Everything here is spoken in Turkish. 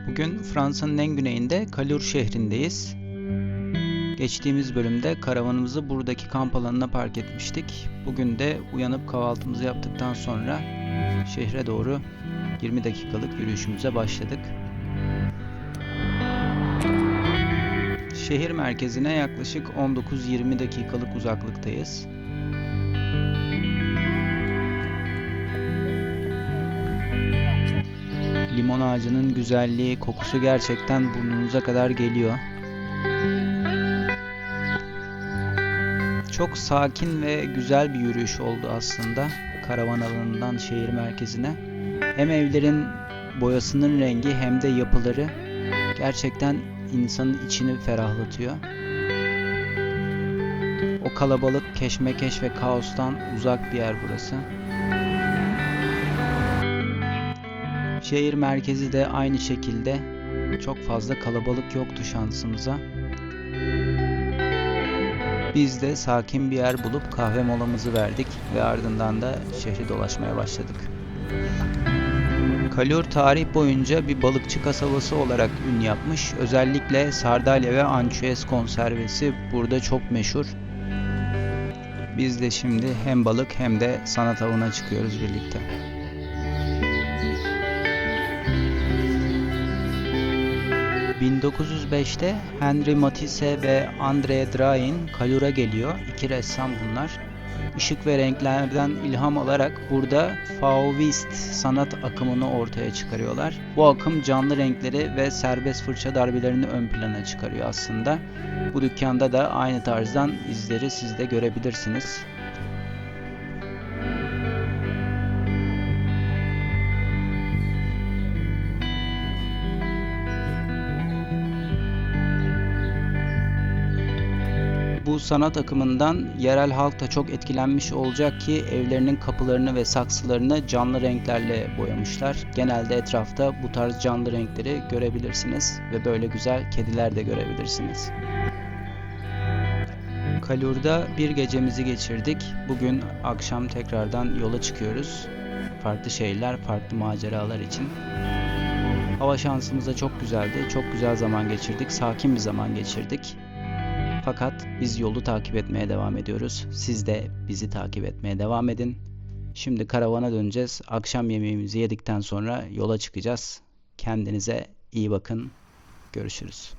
Bugün Fransa'nın en güneyinde Calur şehrindeyiz. Geçtiğimiz bölümde karavanımızı buradaki kamp alanına park etmiştik. Bugün de uyanıp kahvaltımızı yaptıktan sonra şehre doğru 20 dakikalık yürüyüşümüze başladık. Şehir merkezine yaklaşık 19-20 dakikalık uzaklıktayız. Limon ağacının güzelliği, kokusu gerçekten burnunuza kadar geliyor. Çok sakin ve güzel bir yürüyüş oldu aslında karavan alanından şehir merkezine. Hem evlerin boyasının rengi hem de yapıları gerçekten insanın içini ferahlatıyor. O kalabalık, keşmekeş ve kaostan uzak bir yer burası. Şehir merkezi de aynı şekilde çok fazla kalabalık yoktu şansımıza. Biz de sakin bir yer bulup kahve molamızı verdik ve ardından da şehri dolaşmaya başladık. Calur tarih boyunca bir balıkçı kasabası olarak ün yapmış. Özellikle sardalya ve ançüez konservesi burada çok meşhur. Biz de şimdi hem balık hem de sanat avına çıkıyoruz birlikte. ...1905'te Henri Matisse ve André Derain Calur'a geliyor. İki ressam bunlar. Işık ve renklerden ilham alarak burada Fauvist sanat akımını ortaya çıkarıyorlar. Bu akım canlı renkleri ve serbest fırça darbelerini ön plana çıkarıyor aslında. Bu dükkanda da aynı tarzdan izleri siz de görebilirsiniz. Bu sanat akımından yerel halk da çok etkilenmiş olacak ki evlerinin kapılarını ve saksılarını canlı renklerle boyamışlar. Genelde etrafta bu tarz canlı renkleri görebilirsiniz ve böyle güzel kediler de görebilirsiniz. Calur'da bir gecemizi geçirdik. Bugün akşam tekrardan yola çıkıyoruz. Farklı şehirler, farklı maceralar için. Hava şansımız da çok güzeldi. Çok güzel zaman geçirdik. Sakin bir zaman geçirdik. Fakat biz yolu takip etmeye devam ediyoruz. Siz de bizi takip etmeye devam edin. Şimdi karavana döneceğiz. Akşam yemeğimizi yedikten sonra yola çıkacağız. Kendinize iyi bakın. Görüşürüz.